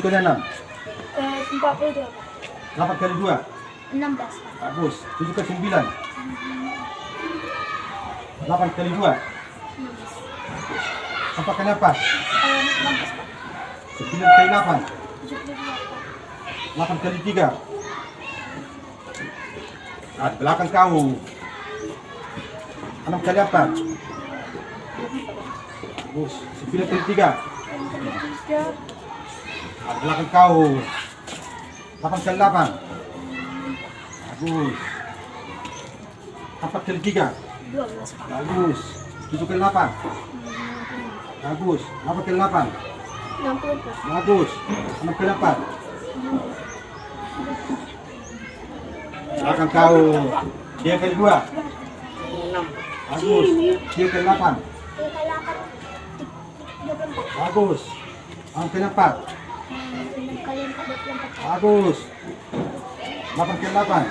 kali 6. 42. 8 kali 2. 16. Bagus. 7 kali 9. 8 kali 2. 4 kali apa? 16. 9 kali 8. 72. 8 kali 3. Nah, di belakang kau. 6 kali apa? Bagus. 9 kali 3. 3. Nah, di belakang kau. 8 kali 8. Bagus. 4 kali 3. 12. Bagus. 7 kali 8. Bagus. 8 kali 8. 64. Bagus. 6 kali 4. Belakang kau. 3 kali 2. 6. Bagus. 3 kali 8. 3 kali 8. 34. Bagus. 6 kali 4. 6 kali 4. 24. Bagus. 8 kali 8.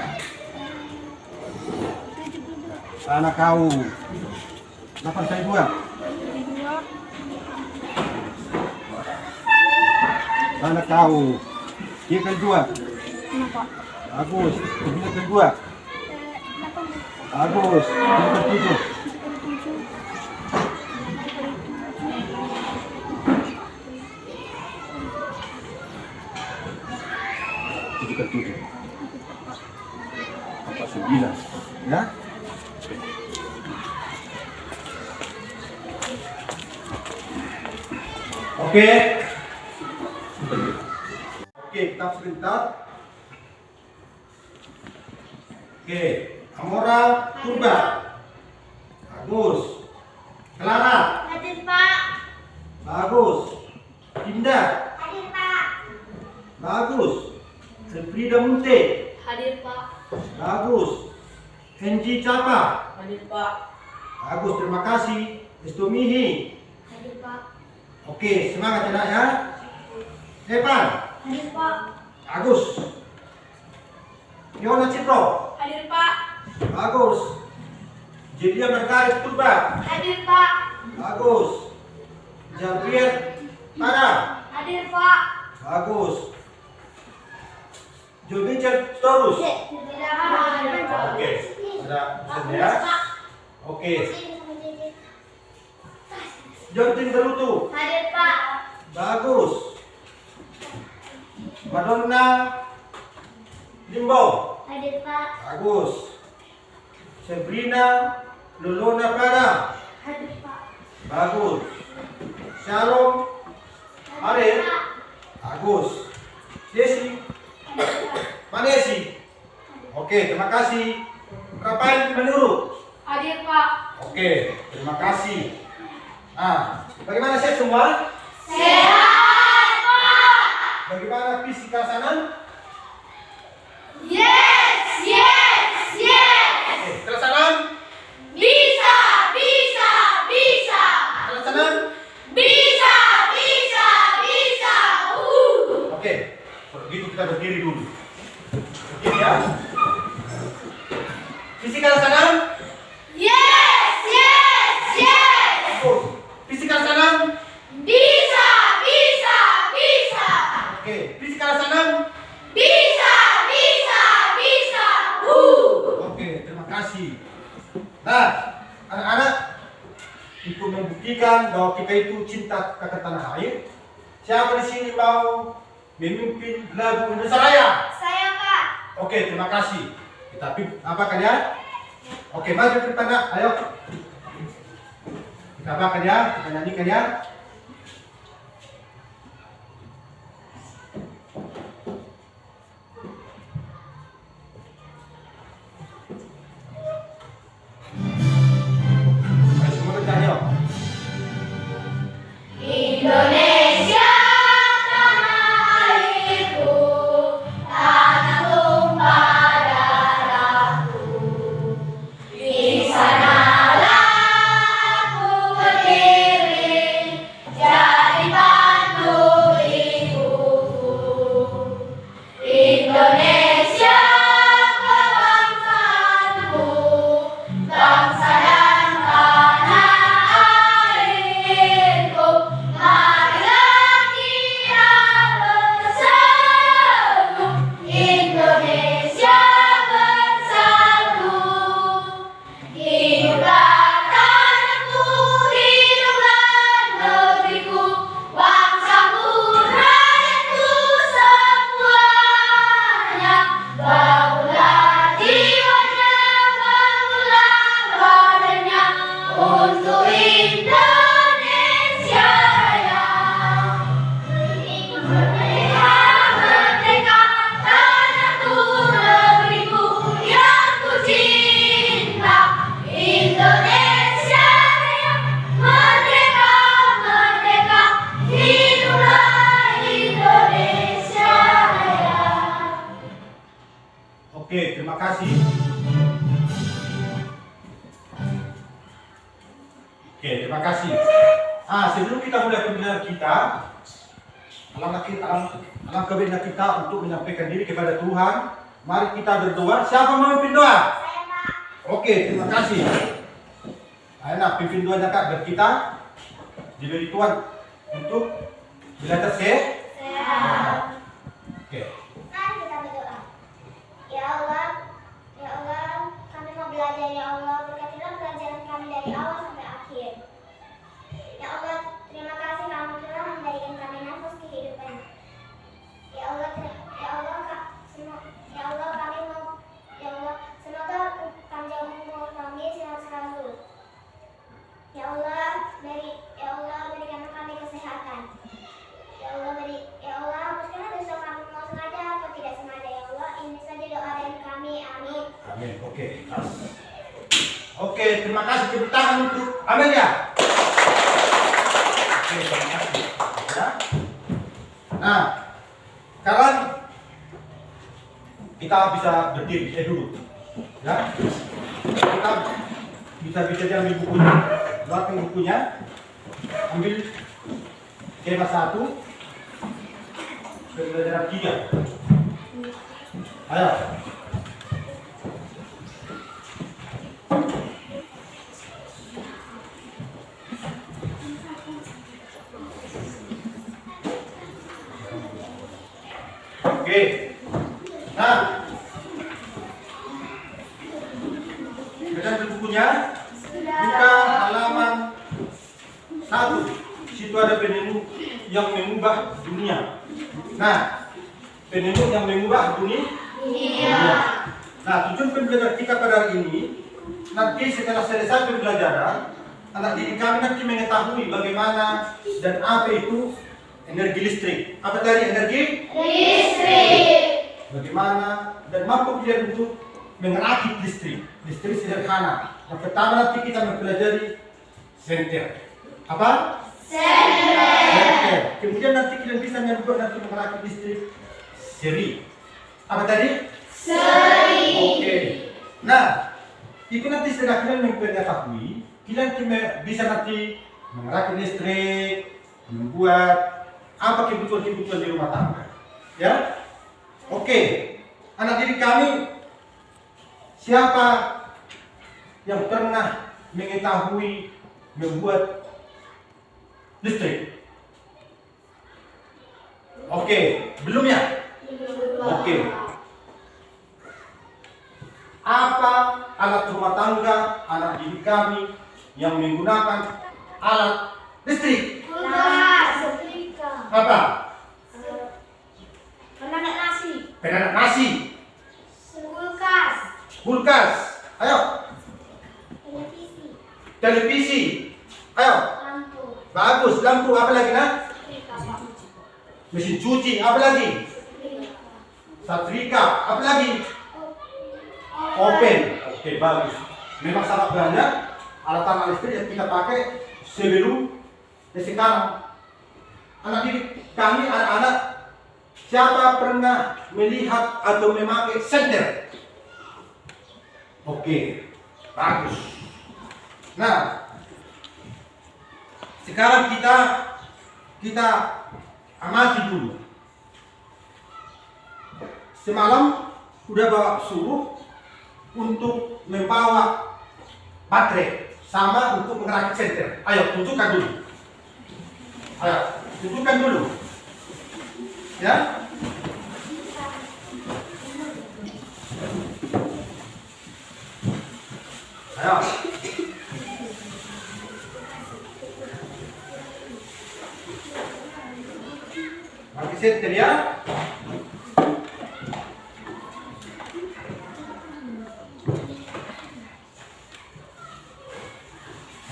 72. Anak kau. 8 kali 2. 2. Anak kau. 3 kali 2. 6. Bagus. 9 kali 2. 8. Bagus. 7 kali 7. 7 kali 7. 9. Ya? Oke. Oke, kita sebentar. Oke, Amora Purba. Bagus. Clara. Hadir, Pak. Bagus. Indah. Hadir, Pak. Bagus. Elfrida Munte. Hadir, Pak. Bagus. Henji Capa. Hadir, Pak. Bagus, terima kasih. Estomihi. Hadir, Pak. Oke, semangat anak ya. Evan. Hadir, Pak. Bagus. Yona Cipro. Hadir, Pak. Bagus. Jedia Margaret Purba. Hadir, Pak. Bagus. Javier Tara. Hadir, Pak. Bagus. Julvicer Torus. Oke, ada pesan ya. Oke. Jordan Berutu. Hadir, Pak. Bagus. Madonna Limbo. Hadir, Pak. Bagus. Sabrina Lulona Prada. Hadir, Pak. Bagus. Shalom Arif. Bagus. Desi Manesi. Oke, terima kasih. Rafael Menurut. Hadir, Pak. Oke, terima kasih. Nah, bagaimana sehat semua? Sehat, Pak. Bagaimana fisika sana? Yes, yes, yes. Oke, tersanan? Bisa, bisa, bisa. Tersanan? Bisa, bisa, bisa. Oke, kalau begitu kita berdiri dulu. Berdiri ya. Fisika sana? Yes, yes, yes. Bagus. Fisika sana? Bisa, bisa, bisa. Oke, fisika sana? Bisa, bisa, bisa. Oke, terima kasih. Nah, anak-anak, untuk membuktikan bahwa kita itu cinta ke tanah air, siapa di sini mau memimpin lagu Indonesia Raya? Saya, Pak. Oke, terima kasih. Kita apa kan ya? Oke, maju ke depan, Nak. Ayo. Kita apakan ya? Kita nyanyikan ya. Ayo semua bertanya. Indonesia, tanah airku, tanah tumpah darahku. Di sanalah aku berdiri, Oke, terima kasih. Sebelum kita mulai pembelajaran kita, alangkah baiknya kita untuk menyampaikan diri kepada Tuhan. Mari kita berdoa. Siapa mau memimpin doa? Saya, Pak. Oke, terima kasih. Ayo, pimpin doanya Kak, biar kita diberi Tuhan untuk belajar Saya. Oke. Mari kita berdoa. Ya Allah, kami mau belajar ya Allah. Berkatilah pelajaran kami dari awal sampai akhir. Ya Allah, terima kasih kamu telah memberikan kami nafas kehidupan. Ya Allah, semoga panjang umur kami sehat selalu. Ya Allah, berikan kami kesehatan. Ya Allah, hapuskanlah dosa kami mau sengaja atau tidak sengaja. Ya Allah, ini saja doa dari kami. Amin. Amin. Oke, terima kasih. Tepuk tangan untuk Amelia. Oke, terima kasih. Ya. Nah, sekarang kita bisa berdiri dulu. Ya. Kita bisa ambil bukunya. Keluarkan bukunya. Ambil tema 1. Pembelajaran 3. Ayo. Oke. Nah, kita bukunya. Buka halaman 1. Situ ada penenun yang mengubah dunia. Nah, penenun yang mengubah dunia. Nah, tujuan pembelajaran kita pada hari ini, nanti setelah selesai pembelajaran, anak didik kami nanti mengetahui bagaimana dan apa itu energi listrik. Apa tadi energi? Listrik. Bagaimana dan mampu kalian untuk merakit listrik. Listrik sederhana. Yang pertama nanti kita mempelajari senter. Apa? Senter. Kemudian nanti kalian bisa merakit listrik seri. Apa tadi? Seri. Oke. Nah, itu nanti setelah kalian mengetahui, kalian bisa nanti merakit listrik, membuat apa kebutuhan-kebutuhan di rumah tangga. Ya? Oke. Anak didik kami, siapa yang pernah mengetahui membuat listrik? Oke, belum ya? Oke. Apa alat rumah tangga anak didik kami yang menggunakan alat listrik? Kulkas. Setrika. Apa? Penanak nasi. Penanak nasi. Kulkas. Kulkas. Ayo. Televisi. Televisi. Ayo. Lampu. Bagus. Lampu. Apa lagi nak? Setrika. Mesin cuci. Apa lagi? Setrika. Satrika. Apa lagi? Open. Oke, bagus. Memang sangat banyak alat-alat listrik yang kita pakai sebelum dan sekarang. Anak didik kami, anak-anak, siapa pernah melihat atau memakai senter? Oke, bagus. Nah, sekarang kita amati dulu. Semalam udah bawa suruh untuk membawa baterai sama untuk mengerakit senter. Ayo, tunjukkan dulu. Ayo, tunjukkan dulu. Ya. Ayo. Pakai senter ya.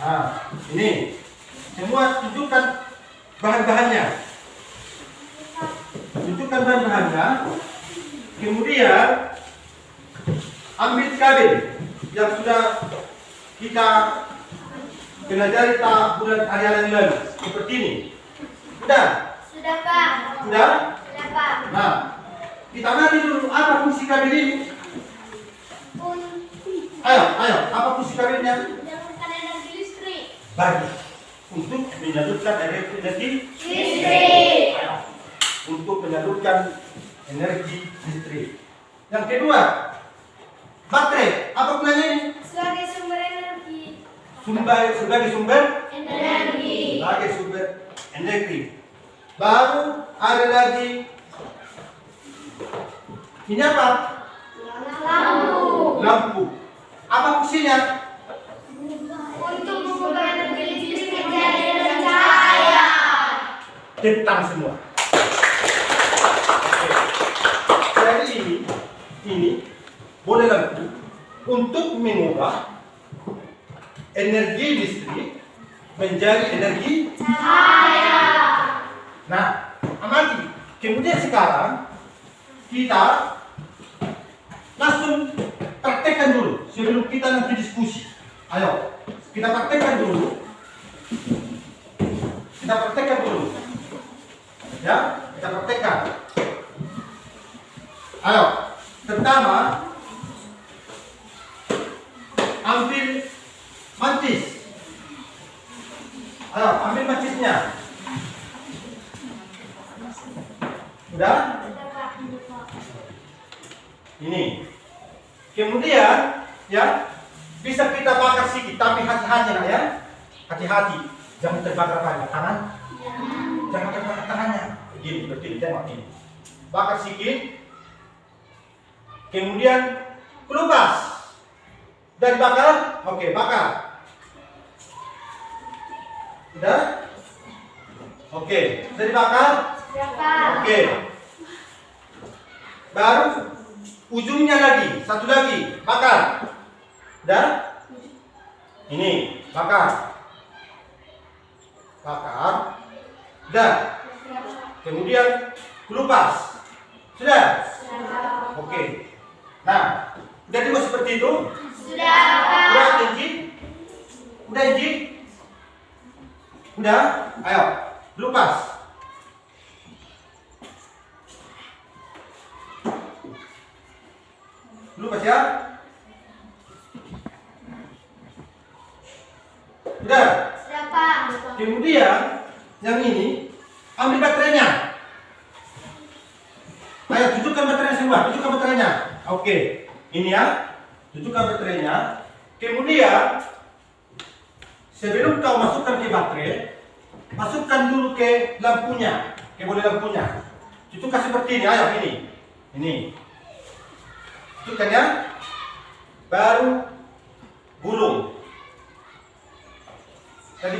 Nah, ini semua tunjukkan bahan-bahannya. Tunjukkan bahan-bahannya. Kemudian ambil kabel yang sudah kita pelajari bulan hari yang lalu seperti ini. Sudah? Sudah, Pak. Sudah? Sudah, Pak. Nah, kita amati dulu apa fungsi kabel ini. Ayo, apa fungsi kabelnya? Menyalurkan energi listrik. bagi untuk menyalurkan energi Listrik. untuk menyalurkan energi listrik. Yang kedua, baterai. Apa gunanya ini? Sebagai sumber energi. Sebagai sumber Energi. sebagai sumber energi. Baru ada lagi ini apa? Lampu. Lampu. Apa fungsinya? Untuk mengubah energi listrik menjadi energi cahaya. Tentang semua. Oke. Jadi ini boleh lampu untuk mengubah energi listrik menjadi energi Cahaya. Nah, amati. Kemudian sekarang kita langsung praktekkan dulu sebelum kita nanti diskusi. Ayo, kita praktekkan dulu. Ya, kita praktekkan. Ayo, pertama ambil mantis. Ayo, ambil mantisnya. Udah? Ini. Kemudian, ya, bisa kita bakar sedikit, tapi hati-hati nak ya. Hati-hati, jangan terbakar banyak tangan. Jangan terbakar tangannya. Begini, betul, tengok ini. Bakar sedikit. Kemudian kelupas. Dan bakar. Oke, bakar. Udah? Oke, sudah dibakar? Oke. Baru ujungnya lagi, satu lagi, bakar. Udah? Ini, bakar. Bakar. Udah. Kemudian kelupas. Sudah? Oke. Nah, udah dibuat seperti itu? Sudah. Udah, Enji? Udah, Enji? Udah? Ayo, kelupas. Kelupas ya? Udah? Sudah, Pak. Kemudian yang ini ambil baterainya. Ayo tunjukkan baterainya semua, tunjukkan baterainya. Oke, ini ya, tunjukkan baterainya. Kemudian sebelum kau masukkan ke baterai, masukkan dulu ke lampunya, ke bola lampunya. Tunjukkan seperti ini, ayo ini. Tunjukkan ya. Baru gulung. Dari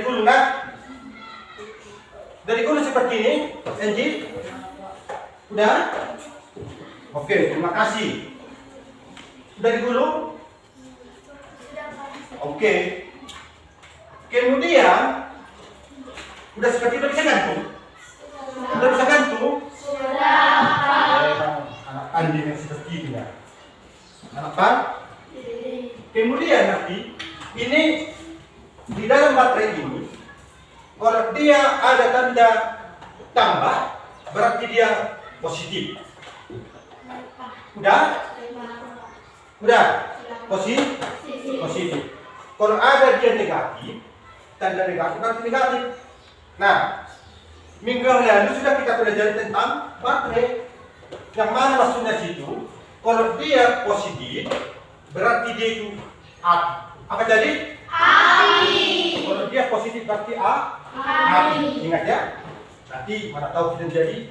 gulung kan? Dari gulung seperti ini, Enji. Udah? Oke, terima kasih. Sudah digulung? Oke. Kemudian udah seperti itu bisa gantung? Udah bisa gantung? Anak anjing yang seperti ini ya. Anak apa? Kemudian nanti ini di dalam baterai ini, kalau dia ada tanda tambah, berarti dia positif. Udah? Positif. Kalau ada dia negatif, tanda negatif berarti negatif. Nah, minggu lalu sudah kita pelajari tentang baterai. Yang mana maksudnya situ? Kalau dia positif, berarti dia itu api. Apa jadi? Api. Kalau dia positif berarti api. Ingat ya. Nanti mana tahu kita jadi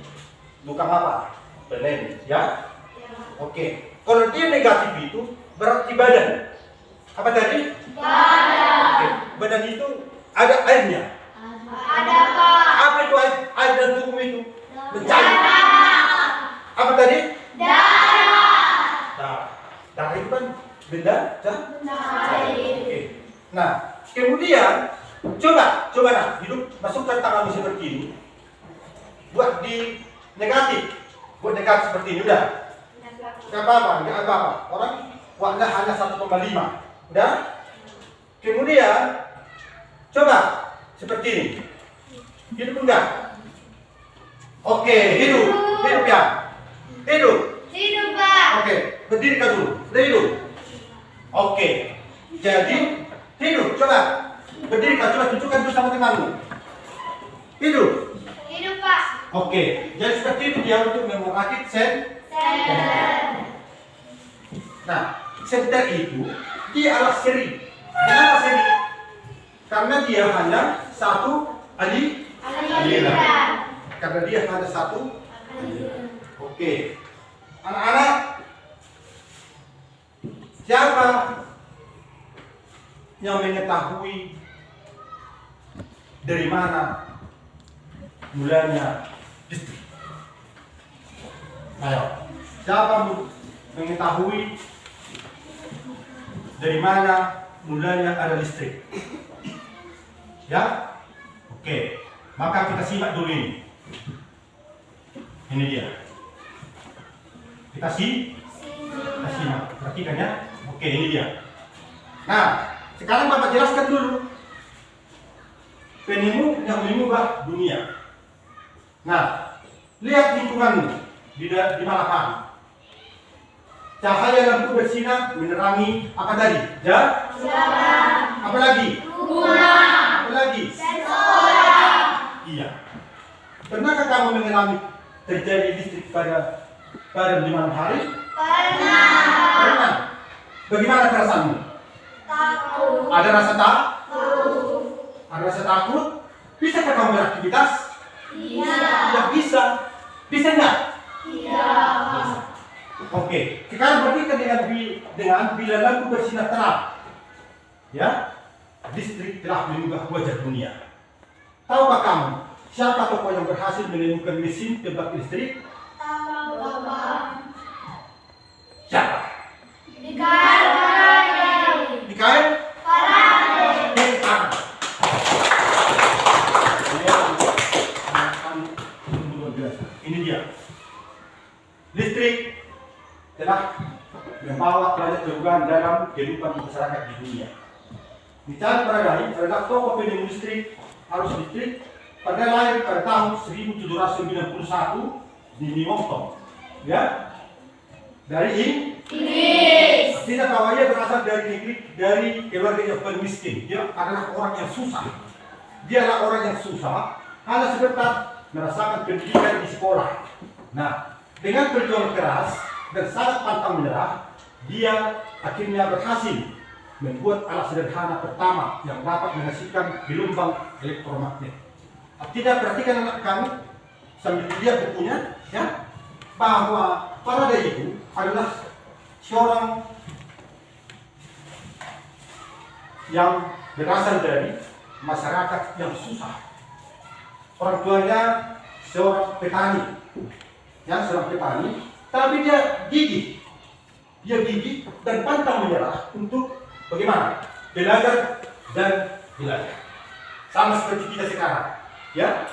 tukang apa? Belen, ya? Oke. Kalau dia negatif itu berarti badan. Apa tadi? Badan. Oke. Badan itu ada airnya. Ada, Pak. Apa itu air dan tubuh itu? Mencair. Apa tadi? Darah. Darah itu kan benda Cair. Oke. Nah, kemudian coba nah, masukkan tanganmu seperti ini. Buat di negatif. Buat negatif seperti ini udah. Enggak apa-apa. Orang buatnya hanya 1,5. Udah? Kemudian coba seperti ini. Hidup enggak? Oke, hidup ya. Hidup. Hidup, Pak. Oke, berdiri dulu. Udah hidup. Oke. Jadi hidup. Coba berdiri Kak, coba tunjukkan itu sama temanmu. Hidup. Hidup, Pak. Oke, jadi seperti itu dia untuk merakit Senter. Nah, senter itu dia adalah seri. Kenapa seri? Karena dia hanya satu aliran. Karena dia hanya satu. Oke, anak-anak, siapa yang mengetahui dari mana mulanya listrik? Ayo, siapa mengetahui dari mana mulanya ada listrik? Ya, oke. Maka kita simak dulu ini. Ini dia. Kita simak. Perhatikan ya. Oke, ini dia. Nah, sekarang Bapak jelaskan dulu. Penemu yang mengubah dunia. Nah, lihat lingkunganmu di malam hari. Cahaya lampu bersinar menerangi apa tadi? Jalan. Apa lagi? Rumah. Apa lagi? Sekolah. Iya. Pernahkah kamu mengalami terjadi listrik pada di malam hari? Pernah. Bagaimana perasaanmu? Takut. Ada rasa takut? Ada rasa takut? Bisakah kamu beraktivitas? Tidak bisa. Bisa nggak? Bisa. Oke, sekarang berkaitan dengan bila lampu bersinar terang, ya, listrik telah mengubah wajah dunia. Tahukah kamu siapa tokoh yang berhasil menemukan mesin tebak listrik? Tahu, Bapak. Siapa? Mikael Faraday. Ini dia. Listrik telah membawa banyak perubahan dalam kehidupan masyarakat di dunia. Mikael Faraday adalah tokoh penemu listrik arus listrik pada lahir pada tahun 1791 di New York, ya, dari Inggris. Tidak bahwa ia berasal dari keluarga yang miskin. Dia adalah orang yang susah. Dia adalah orang yang susah, hanya sebentar merasakan pendidikan di sekolah. Nah, dengan perjuangan keras dan sangat pantang menyerah, dia akhirnya berhasil membuat alat sederhana pertama yang dapat menghasilkan gelombang elektromagnet. Tidak, perhatikan anak kamu sambil dilihat bukunya, ya, bahwa Faraday itu adalah seorang yang berasal dari masyarakat yang susah. Orang tuanya seorang petani, ya, seorang petani, tapi dia gigih. Dia gigih dan pantang menyerah untuk bagaimana? Belajar dan belajar. Sama seperti kita sekarang, ya.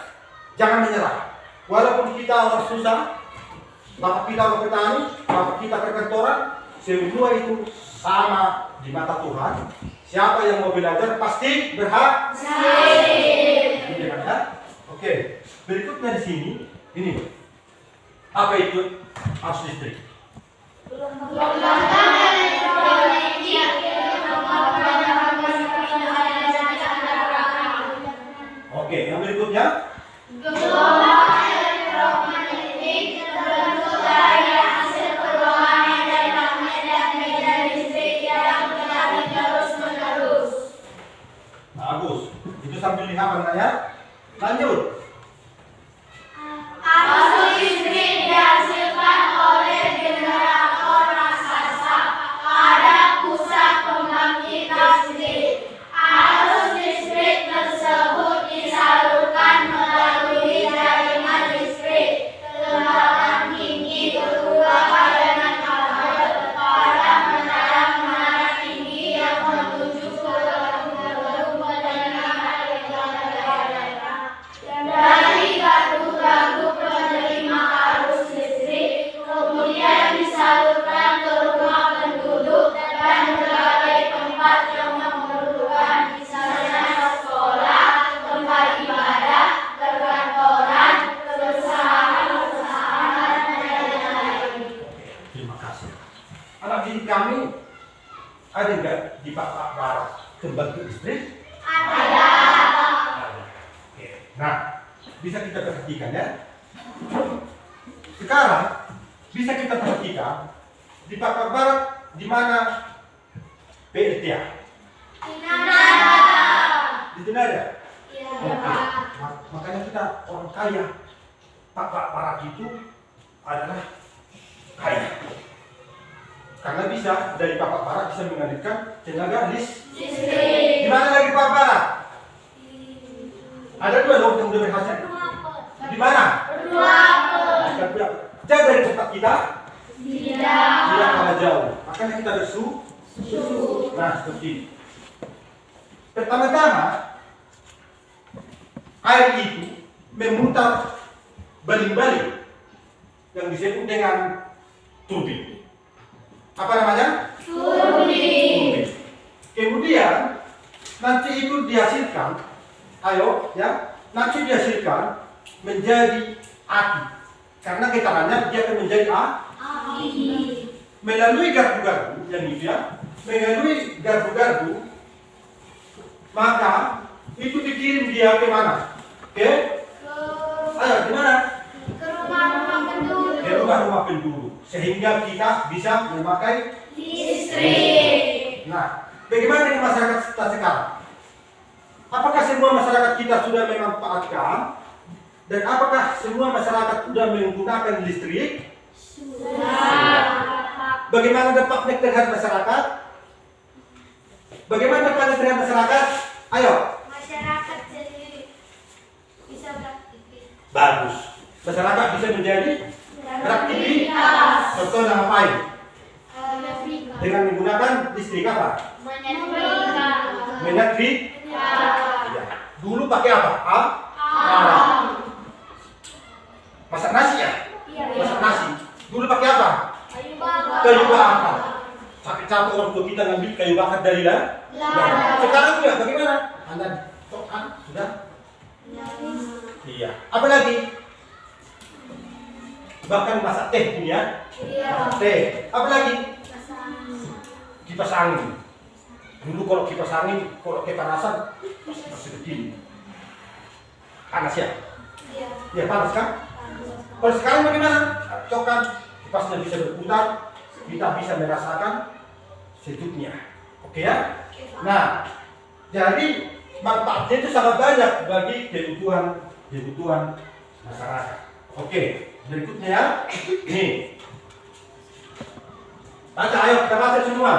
Jangan menyerah. Walaupun kita orang susah, bapak kita orang petani, bapak kita perkantoran, semua itu sama di mata Tuhan. Siapa yang mau belajar pasti berhasil. Ini kan, ya? Oke. Berikutnya di sini, ini apa itu arus listrik? Oke, yang berikutnya. Bagus. Itu sambil lihat ya. Lanjut. Arus listrik dihasilkan oleh generator raksasa pada pusat pembangkit listrik. Arus listrik tersebut disalurkan melalui jaringan listrik. Tegangan tinggi berubah padanan kabel pada menara tinggi yang menuju ke gedung penyimpanan data. para pembangkit listrik? Ada. Oke. Nah, bisa kita perhatikan ya. Sekarang bisa kita perhatikan di Papua Barat di mana PLTA? Di sana ada. Makanya kita orang kaya. Papua Barat itu adalah kaya. Karena bisa dari Papua Barat bisa mengalirkan tenaga listrik. Di mana lagi Papua Barat? Ada dua dong yang udah berhasil. Di mana? Jauh dari tempat kita? Tidak kalah jauh. Makanya kita bersu. Nah, seperti ini. Pertama-tama, air itu memutar baling-baling yang disebut dengan turbin. Apa namanya? Turbin. Kemudian nanti itu dihasilkan, nanti dihasilkan menjadi api. Karena getarannya dia akan menjadi api. Melalui garpu-garpu yang itu ya, melalui garpu-garpu, maka itu dikirim dia ke mana? Di mana? Ke rumah-rumah penduduk. Sehingga kita bisa memakai listrik. Nah, bagaimana dengan masyarakat kita sekarang? Apakah semua masyarakat kita sudah memanfaatkan? Dan apakah semua masyarakat sudah menggunakan listrik? Sudah. Bagaimana dampaknya terhadap masyarakat? Bagaimana dampaknya terhadap masyarakat? Ayo. Masyarakat jadi bisa beraktivitas. Bagus. Masyarakat bisa menjadi beraktivitas. Contohnya ngapain? Dengan menggunakan listrik apa? Menyetrik. Ya. Dulu pakai apa? Masak nasi ya? Masak nasi. Dulu pakai apa? Kayu bakar. Capek-capek orang tua kita ngambil kayu bakar dari ladang. Sekarang juga bagaimana? Anda sudah? Iya. Apa lagi? Bahkan masak teh ini ya? Teh. Apa lagi? Kipas angin. Dulu kalau kipas angin, kalau kepanasan, masih begini. Panas ya? Ya panas kan? Kalau sekarang bagaimana? Cokan kipasnya bisa berputar, kita bisa merasakan sejuknya. Oke ya? Nah, jadi manfaatnya itu sangat banyak bagi kebutuhan masyarakat. Oke, berikutnya ya. Nih. Baca, ayo kita baca semua.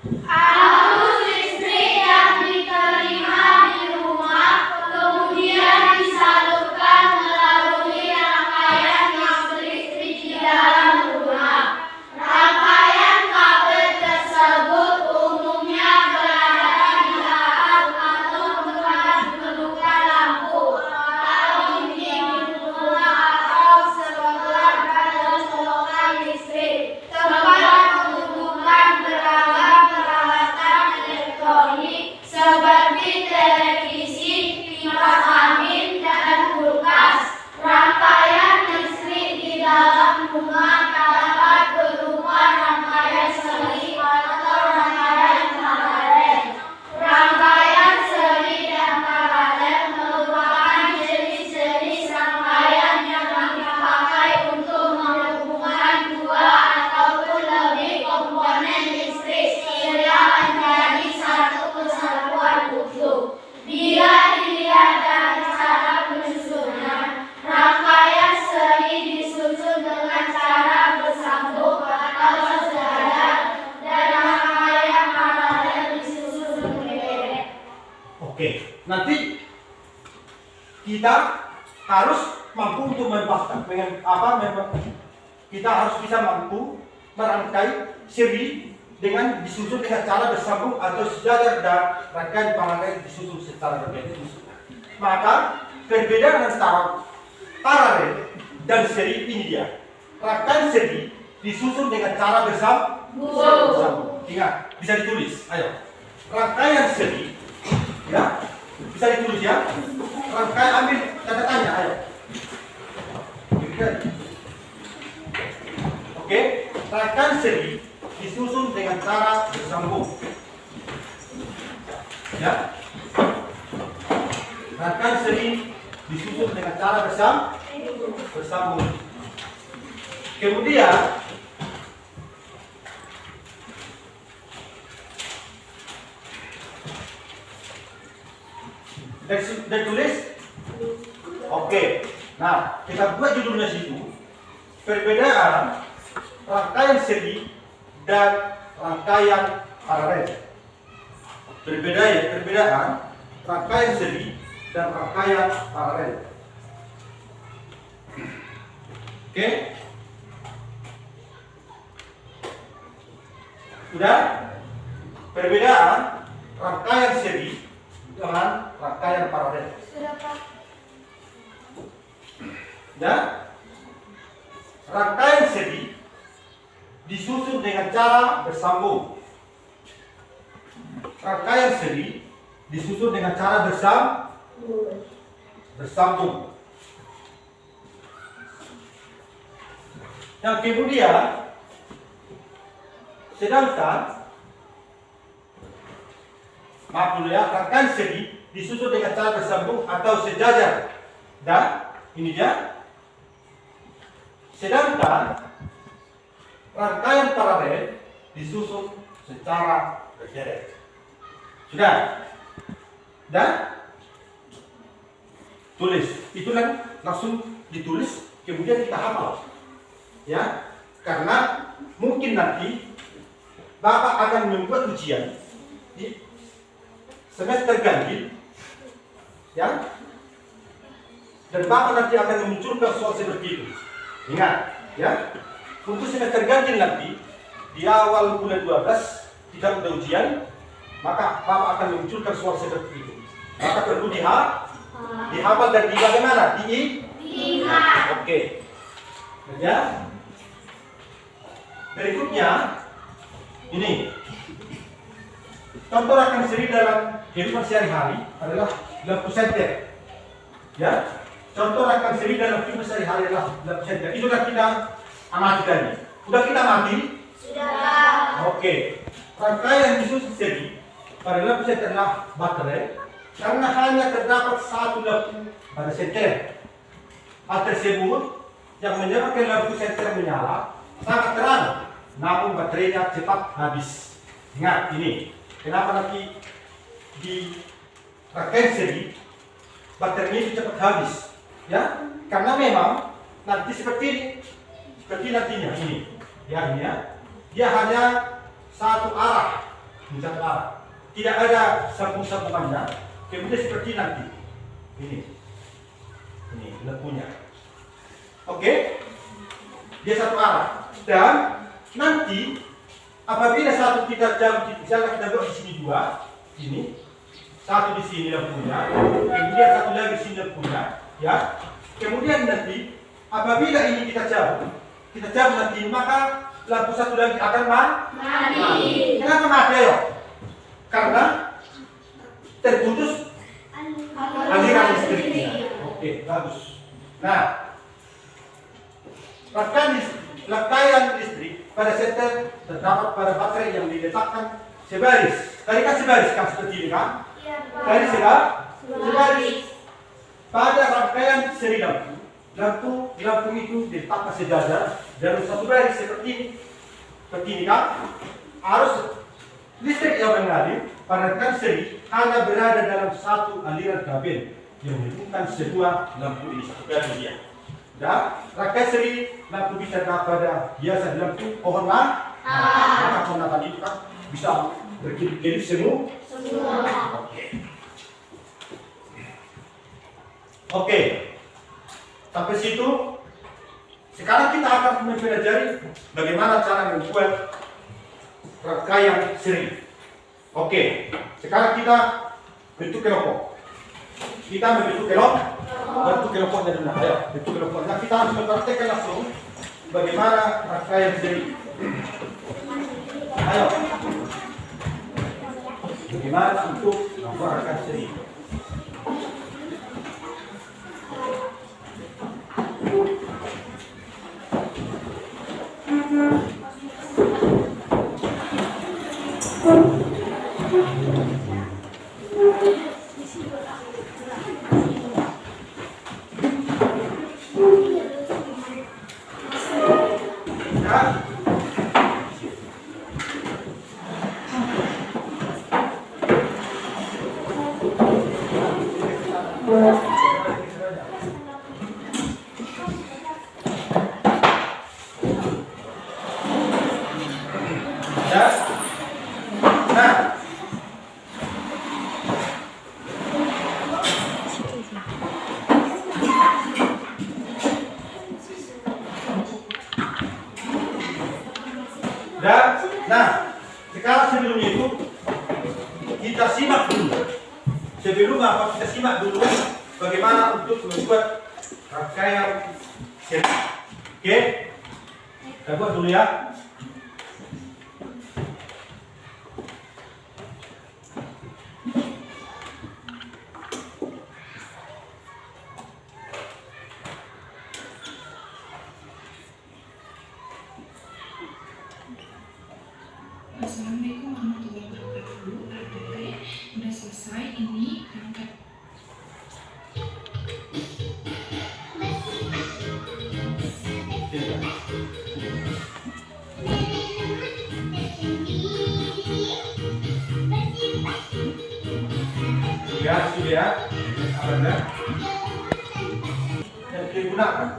Arus listrik yang diterima di rumah kemudian disalurkan melalui rangkaian listrik di dalam rumah. Rangkaian kabel tersebut umumnya berada di atas atau tempat pendudukan lampu atau di rumah atau sebelah dalam colokan listrik. Tempat pendudukan beragam peralatan elektronik seperti televisi, kipas angin, dan kulkas. Rangkaian listrik di dalam rumah dapat berupa rangkaian seri atau rangkaian paralel. Rangkaian seri dan paralel merupakan jenis-jenis rangkaian yang dipakai untuk menghubungkan dua ataupun lebih komponen listrik yang menjadi satu kesatuan utuh. Bila dilihat dari cara penyusunan, rangkaian seri disusun dengan cara bersambung atau sejajar dan rangkaian paralel disusun berderet. Oke, nanti kita harus mampu untuk kita harus bisa mampu merangkai seri dengan disusun dengan cara bersambung atau sejajar dan rangkaian paralel disusun secara berbeda. Maka perbedaan antara paralel dan seri ini dia. Rangkaian seri disusun dengan cara bersambung. Ingat, bisa ditulis. Ayo. Rangkaian seri, ya, bisa ditulis ya. Rangkaian, ambil catatannya. Ayo. Oke, rangkaian seri disusun dengan cara bersambung. Ya. Rangkaian seri disusun dengan cara bersambung. Kemudian dan tulis. Oke. Nah, kita buat judulnya situ. Perbedaan rangkaian seri dan rangkaian paralel. Perbedaan rangkaian seri dan rangkaian paralel. Oke? Sudah? Perbedaan rangkaian seri dengan rangkaian paralel. Sudah, Pak. Ya? Rangkaian seri disusun dengan cara bersambung. Rangkaian seri disusun dengan cara bersambung. Yang kemudian, sedangkan maaf dulu ya, rangkaian seri disusun dengan cara bersambung atau sejajar. Dan ini dia. Sedangkan rangkaian paralel disusun secara berderet. Sudah? Dan tulis. Itu langsung ditulis, kemudian kita hafal. Ya, karena mungkin nanti Bapak akan membuat ujian di semester ganjil, ya, dan Bapak nanti akan memunculkan soal seperti itu. Ingat, ya, untuk semester ganjil nanti di awal bulan 12 kita udah ujian, maka Bapak akan memunculkan soal seperti itu. Maka perlu dihafal dan di bagaimana? Diingat. Oke. Ya. Berikutnya ini contoh rangkaian seri dalam kehidupan sehari-hari adalah lampu senter. Ya. Contoh rangkaian seri dalam kehidupan sehari-hari adalah lampu senter. Itu sudah kita amati tadi. Sudah kita amati? Sudah. Oke. Rangkaian disusun seri pada lampu senter adalah baterai karena hanya terdapat satu lampu pada senter. Hal tersebut yang menyebabkan lampu senter menyala sangat terang, namun baterainya cepat habis. Ingat ini, kenapa nanti di rangkaian seri baterainya itu cepat habis? Ya, karena memang nanti seperti nantinya ini, ya ini ya, dia hanya satu arah, tidak ada sambung-sambungannya. Kemudian seperti nanti ini lampunya. Oke, dia satu arah. Dan nanti apabila satu kita jam, misalnya kita buat di sini dua, ini satu di sini lampunya, kemudian satu lagi di sini lampunya, ya. Kemudian nanti apabila ini kita cabut nanti, maka lampu satu lagi akan mati. Kenapa mati ayo? Karena terputus aliran listriknya. Oke, bagus. Nah, rangkaian listrik pada senter terdapat pada baterai yang diletakkan sebaris. Tadi kan sebaris kan seperti ini kan? Tadi sebaris. Pada rangkaian seri lampu itu diletakkan sejajar dalam satu baris seperti ini kan? Arus listrik yang mengalir pada rangkaian seri hanya berada dalam satu aliran kabel yang menghubungkan kedua lampu ini satu garis dia. Dan rangkaian seri lampu bisa pada biasa di lampu pohon maka pohon tadi itu kan bisa berkedip-kedip semua. Oke. Sampai situ. Sekarang kita akan mempelajari bagaimana cara membuat rangkaian seri. Oke. Sekarang kita bentuk kelompok. Kita membentuk kelompoknya dulu. Ayo, bentuk kelompoknya. Kita harus mempraktekkan langsung bagaimana rangkaian seri. Ayo. Bagaimana untuk membuat rangkaian seri. simak dulu. Sebelum apa kita simak dulu bagaimana untuk membuat rangkaian seri. Oke? Kita buat dulu ya. Assalamualaikum warahmatullahi wabarakatuh. Adik-adik, udah selesai ini angkat. Ya, sudah. Ada. Yang digunakan.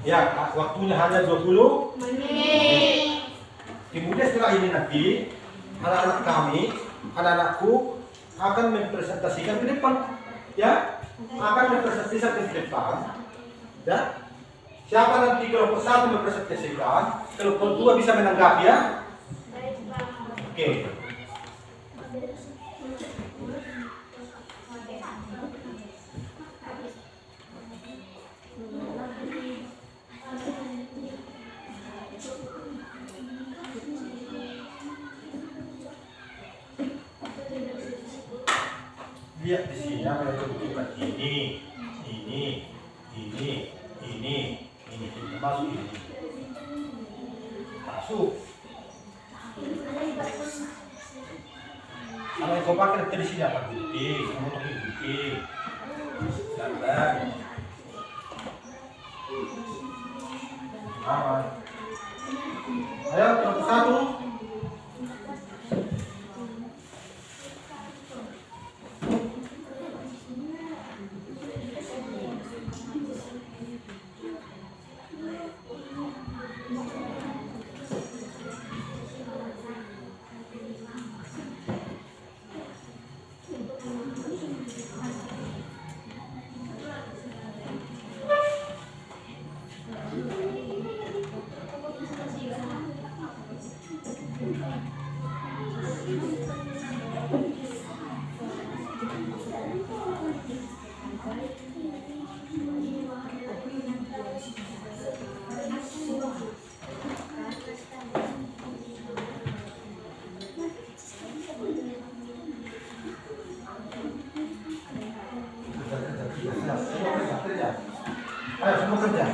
Ya, waktunya hanya 20 menit. Kemudian setelah ini nanti anak-anak kami, anak-anakku akan mempresentasikan ke depan, ya, akan mempresentasikan ke depan, ya. Siapa nanti kelompok 1 mempresentasikan, kelompok 2 bisa menanggapi, ya. Oke. Lihat di sini apa yang dibutuhkan ini termasuk ini. Masuk. Kalau yang kau pakai nanti di sini apa gunting, kamu pakai gunting. Gambar. Aman. Ayo, kelompok 1. Ayo semua kerja.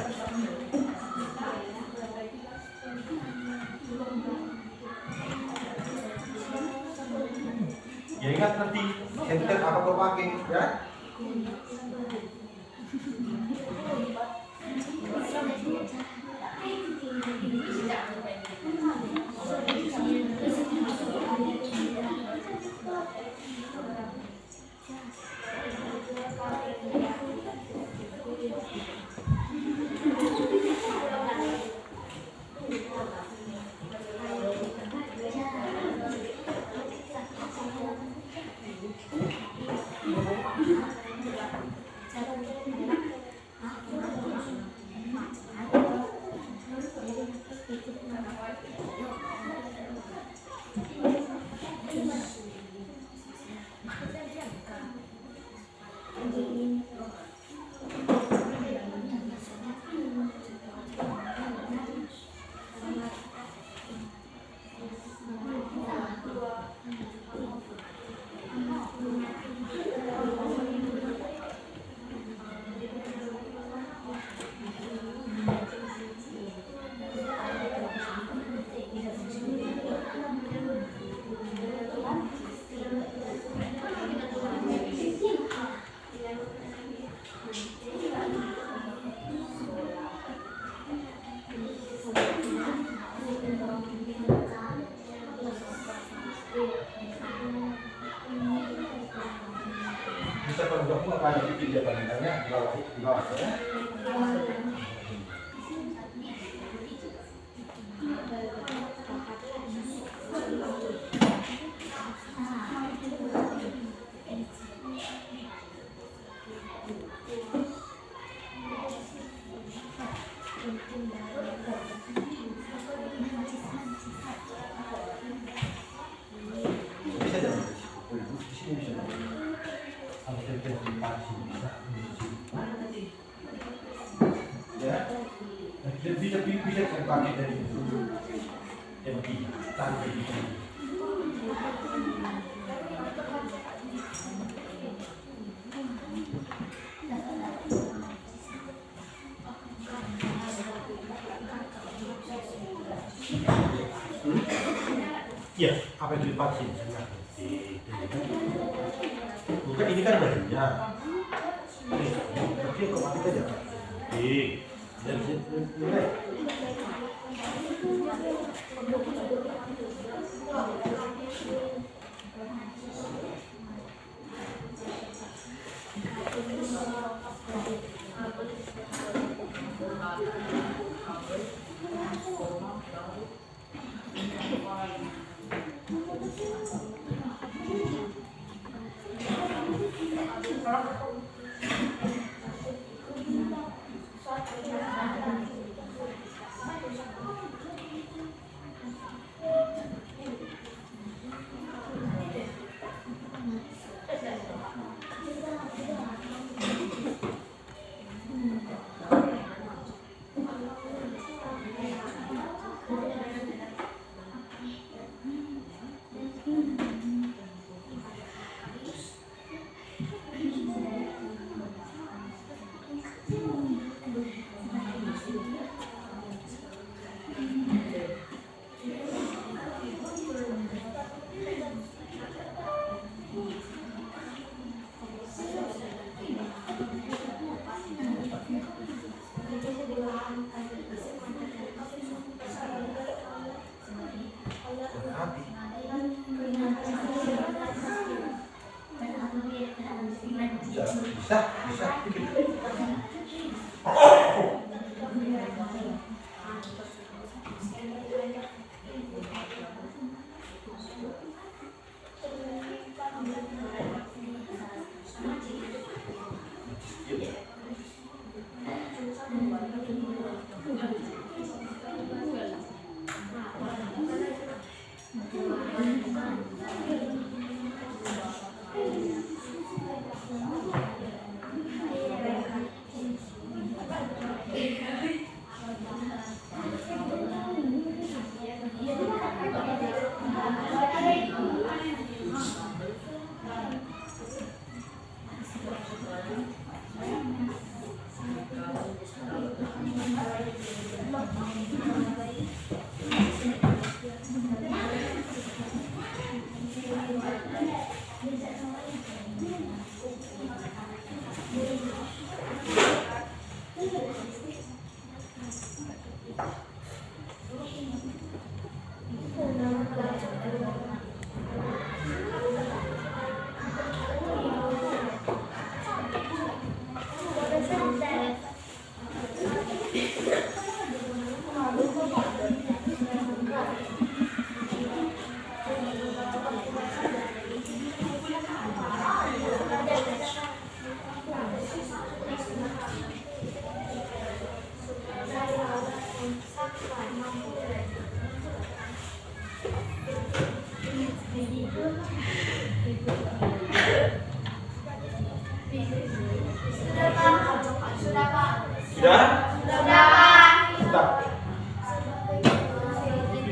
Ya ingat nanti center apa kau pakai, ya. bisa kalau nggak mau akan di pinggir panjangnya di bawah ya. Bisa jangan di sini bisa. Kalau kita di sini bisa. Ya, bisa dipakai dari itu. Yang begini, tarik begini. Iya, apa yang divaksin? Bukan ini kan bajunya. Oke, kok mati aja. Dan mulai. Bisa.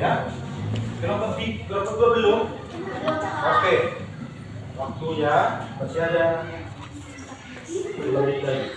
Ya. Kelompok dua belum? Oke. Waktunya masih ada 5 menit lagi.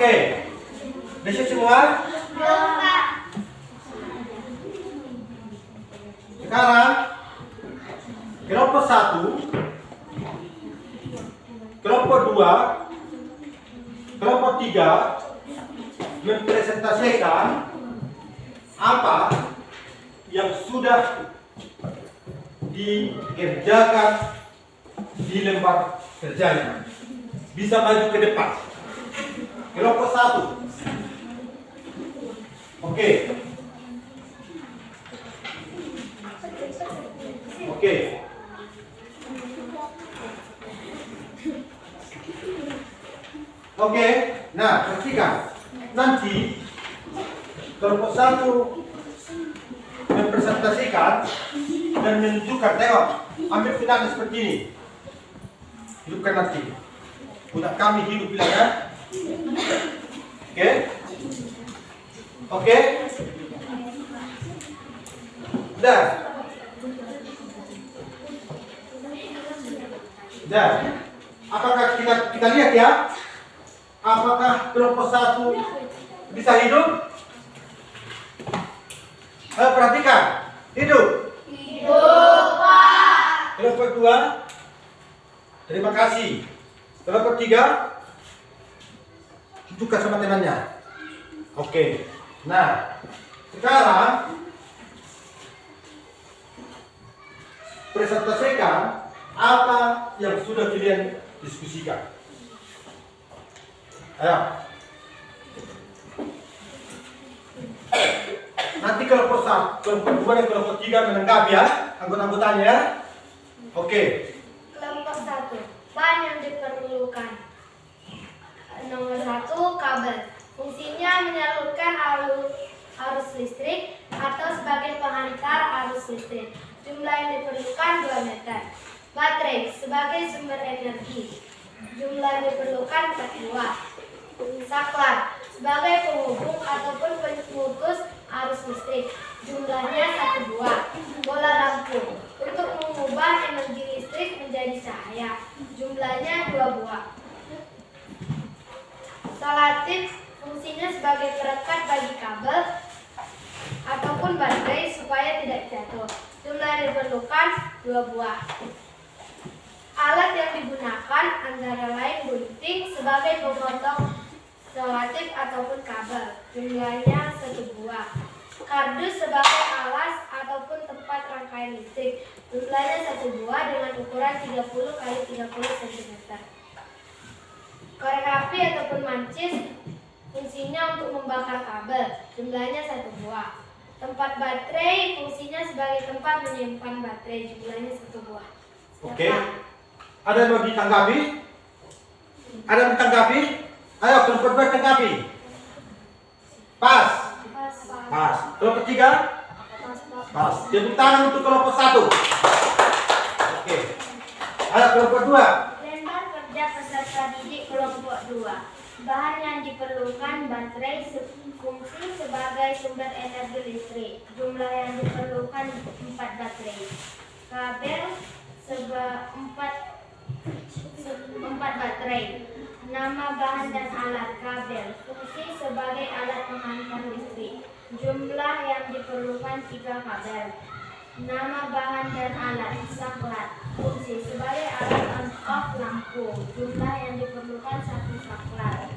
Oke. Udah siap semua? Belum, Pak. Sekarang kelompok 1, kelompok 2, kelompok 3 mempresentasikan apa yang sudah dikerjakan di lembar kerjanya. Bisa maju ke depan. Kelompok 1. Oke. Oke. Oke. Nah, perhatikan. Nanti kelompok 1 mempresentasikan dan menunjukkan, tengok, ambil pilihan seperti ini. Hidupkan nanti. Budak kami hidup bilangnya. Oke. Oke. Dah. Dah. Apakah kita lihat ya? Apakah kelompok 1 bisa hidup? Perhatikan. Hidup. Hidup, Pak. Kelompok 2. Terima kasih. Kelompok 3. Tunjukkan sama temannya. Oke. Nah, sekarang presentasikan apa yang sudah kalian diskusikan. Ayo. Nanti kelompok 1, kelompok 2 dan kelompok 3 menanggapi ya, anggota-anggotanya ya. Oke. Kelompok 1. Bahan yang diperlukan. Nomor 1, kabel. Fungsinya menyalurkan arus listrik atau sebagai penghantar arus listrik. Jumlah yang diperlukan 2 meter. Baterai sebagai sumber energi. Jumlah yang diperlukan 4 buah. Saklar sebagai penghubung ataupun pemutus arus listrik. Jumlahnya 1 buah. Bola lampu untuk mengubah energi listrik menjadi cahaya. Jumlahnya 2 buah. Solatif fungsinya sebagai perekat bagi kabel ataupun baterai supaya tidak jatuh. Jumlah yang diperlukan 2 buah. Alat yang digunakan antara lain gunting sebagai pemotong solatif ataupun kabel. Jumlahnya 1 buah. Kardus sebagai alas ataupun tempat rangkaian listrik. Jumlahnya 1 buah dengan ukuran 30 x 30 cm. Korek api ataupun mancis fungsinya untuk membakar kabel. Jumlahnya 1 buah. Tempat baterai fungsinya sebagai tempat menyimpan baterai. Jumlahnya 1 buah. Oke. Ada yang mau ditanggapi? Ada yang ditanggapi? Ayo kelompok 2 tanggapi. Pas. Pas. Kelompok 3? Pas. Tepuk tangan untuk kelompok 1. Oke. Ayo kelompok 2. Lembar kerja peserta didik kelompok 2. Bahan yang diperlukan baterai fungsi sebagai sumber energi listrik. Jumlah yang diperlukan 4 baterai. Kabel 4 baterai. Nama bahan dan alat kabel. Fungsi sebagai alat penghantar listrik. Jumlah yang diperlukan 3 kabel. Nama bahan dan alat saklar. Fungsi sebagai alat on-off lampu. Jumlah yang diperlukan 1 saklar.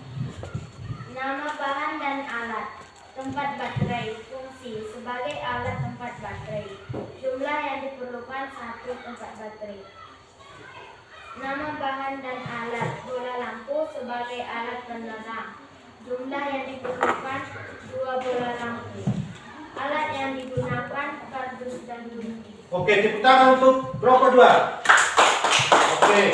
Nama bahan dan alat. Tempat baterai. Fungsi sebagai alat tempat baterai. Jumlah yang diperlukan 1 tempat baterai. Nama bahan dan alat. Bola lampu sebagai alat penerang. Jumlah yang diperlukan 2 bola lampu. Alat yang digunakan kardus dan gunting. Oke, tepuk tangan untuk kelompok 2. Oke.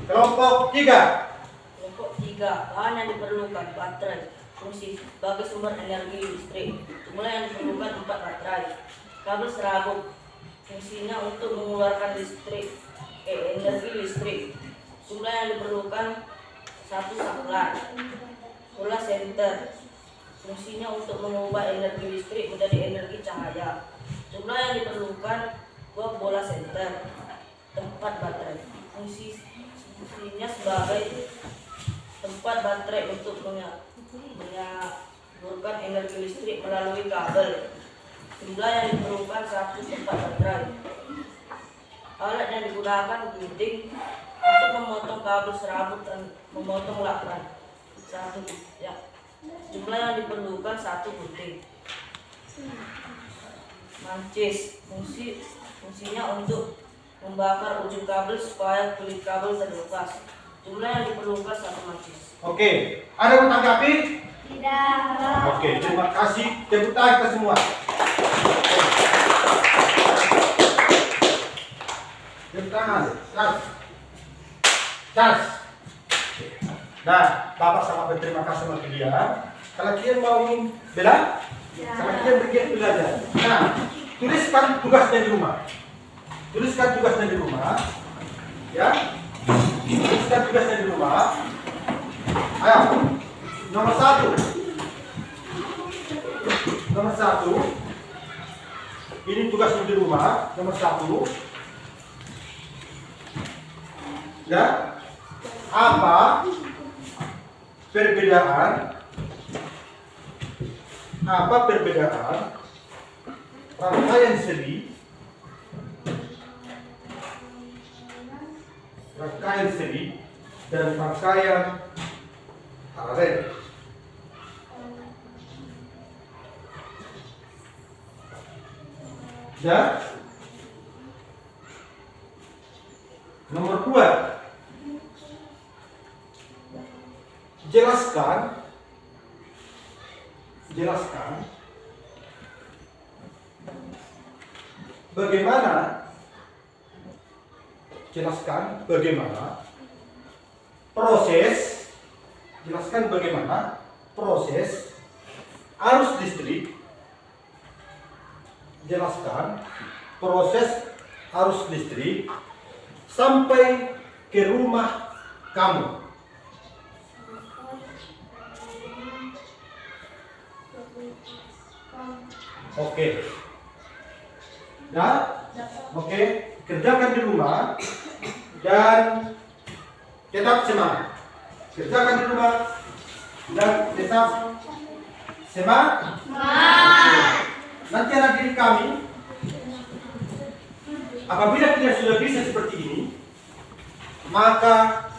Kelompok 3. Kelompok 3, bahan yang diperlukan baterai. Fungsi sebagai sumber energi listrik. Jumlah yang diperlukan 4 baterai. Kabel serabut. Fungsinya untuk mengeluarkan energi listrik. Jumlah yang diperlukan 1 saklar. Bola senter. Fungsinya untuk mengubah energi listrik menjadi energi cahaya. Jumlah yang diperlukan 2 bola senter. Tempat baterai. Fungsinya sebagai tempat baterai untuk menyalurkan energi listrik melalui kabel. Jumlah yang diperlukan 1 tempat baterai. Alat yang digunakan gunting untuk memotong kabel serabut dan memotong lakban. 1 ya. Jumlah yang diperlukan 1 gunting. Mancis, fungsinya untuk membakar ujung kabel supaya kulit kabel terlepas. Jumlah yang diperlukan 1 mancis. Oke, ada yang menanggapi? Tidak. Oke, terima kasih. Tepuk tangan kita semua. Tepuk tangan. Charles. Nah, Bapak sangat berterima kasih sama kalian. Kalau kalian mau ingin bela, kalau kalian bergiat belajar. Nah, tuliskan tugasnya di rumah. Tuliskan tugasnya di rumah. Ya. Tuliskan tugasnya di rumah. Ayo. Nomor 1. Nomor 1. Ini tugasnya di rumah. Nomor 1. Ya. Apa perbedaan rangkaian seri dan rangkaian paralel? Ya. Nomor 2. Jelaskan bagaimana proses arus listrik. Jelaskan proses arus listrik sampai ke rumah kamu. Oke. Ya? Oke, kerjakan di rumah dan tetap semangat. Kerjakan di rumah dan tetap semangat. Nanti anak didik kami, apabila kita sudah bisa seperti ini, maka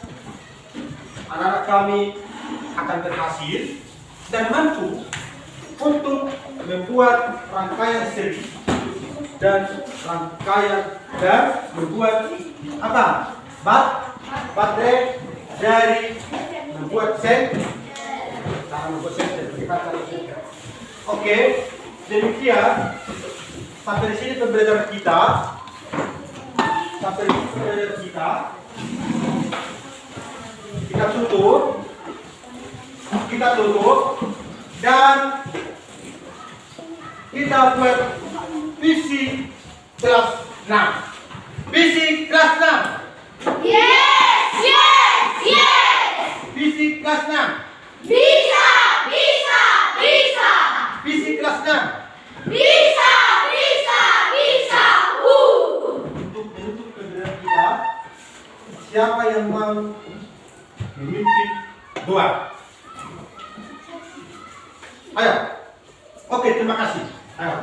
anak-anak kami akan berhasil dan mampu untuk membuat rangkaian seri dan membuat apa? Baterai dari membuat sen. Oke, demikian sampai di sini pembelajaran kita. Kita tutup dan kita buat visi kelas 6. Visi kelas 6. Visi kelas 6. Bisa. Visi kelas 6. Bisa. Untuk menutup pembelajaran kita, siapa yang mau memimpin doa? Ayo. Oke, terima kasih. Ayo.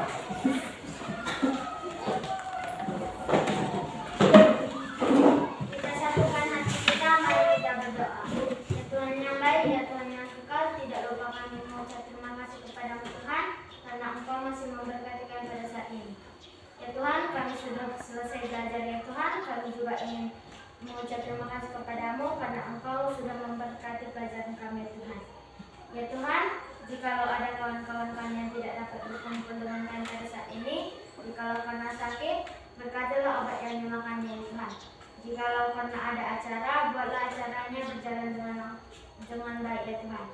Kita satukan hati kita, mari kita berdoa. Ya Tuhan yang baik, ya Tuhan yang kekal, tidak lupa kami mengucap terima kasih kepadamu Tuhan, karena Engkau masih memberkati kami pada saat ini. Ya Tuhan, kami sudah selesai belajar ya Tuhan, kami juga ingin mengucap terima kasih kepadamu, karena Engkau sudah memberkati pelajaran kami ya Tuhan. Ya Tuhan, jikalau ada kawan-kawan kami yang tidak dapat berkumpul dengan kami pada saat ini, jikalau karena sakit, berkatilah obat yang dimakannya ya Tuhan. Jikalau karena ada acara, buatlah acaranya berjalan dengan baik ya Tuhan.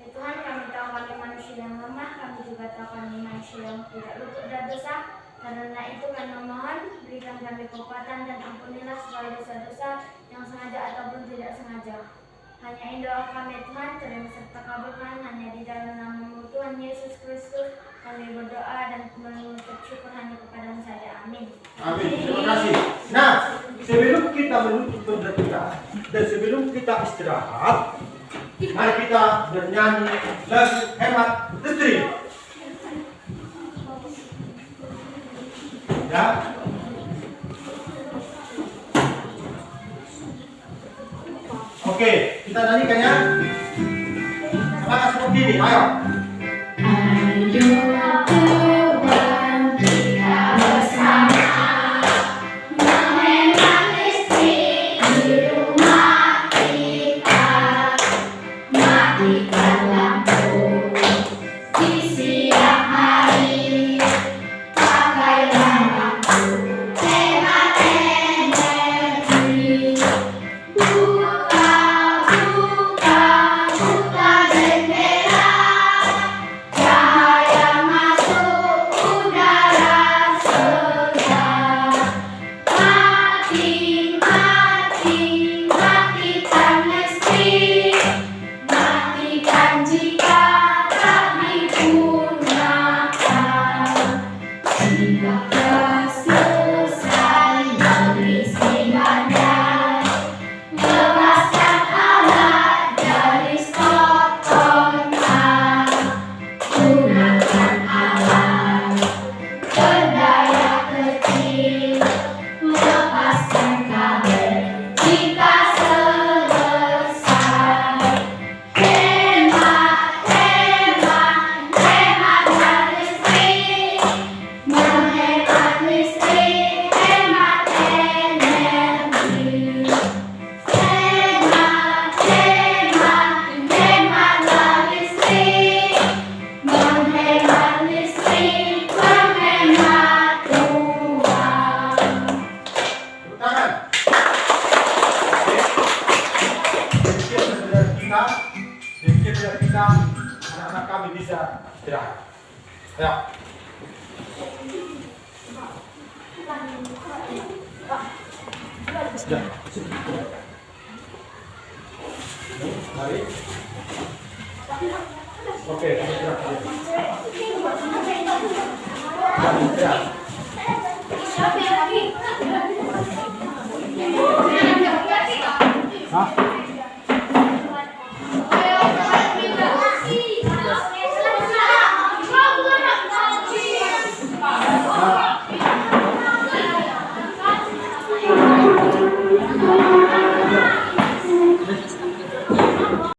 Ya Tuhan, kami tahu kami manusia yang lemah, kami juga tahu kami manusia yang tidak luput dari dosa. Karena itu kami memohon, berikan kami kekuatan dan ampunilah segala dosa-dosa yang sengaja ataupun tidak sengaja. Hanya doa kami Tuhan, terima serta kabulkan hanya di dalam nama Tuhan Yesus Kristus. Kami berdoa dan mengucap syukur hanya kepadamu saja. Amin. Amin. Terima kasih. Nah, sebelum kita menutup pembelajaran kita dan sebelum kita istirahat, Mari kita bernyanyi lagu hemat listrik. Ya. Oke, kita nyanyikan ya. Semangat seperti ini, ayo. Ayo teman kita bersama menghemat listrik di rumah kita, matikan lampu di siang hari, pakailah lampu hemat energi. Buka jendela, cahaya masuk udara segar. Matikan listrik, matikan jika tak digunakan. Jika selesai mengisi badan, lepaskan alat dari stok kontak. Gunakan alat berdaya kecil, lepaskan kabel jika selesai. Hemat listrik, menghemat listrik, hemat energi. Hematlah listrik, menghemat listrik, menghemat uang. Tepuk tangan. Oke. Demikian saudara kita, anak-anak kami bisa istirahat. Ayo. Sudah. Mari. Oke, kita istirahat. Istirahat. Hah?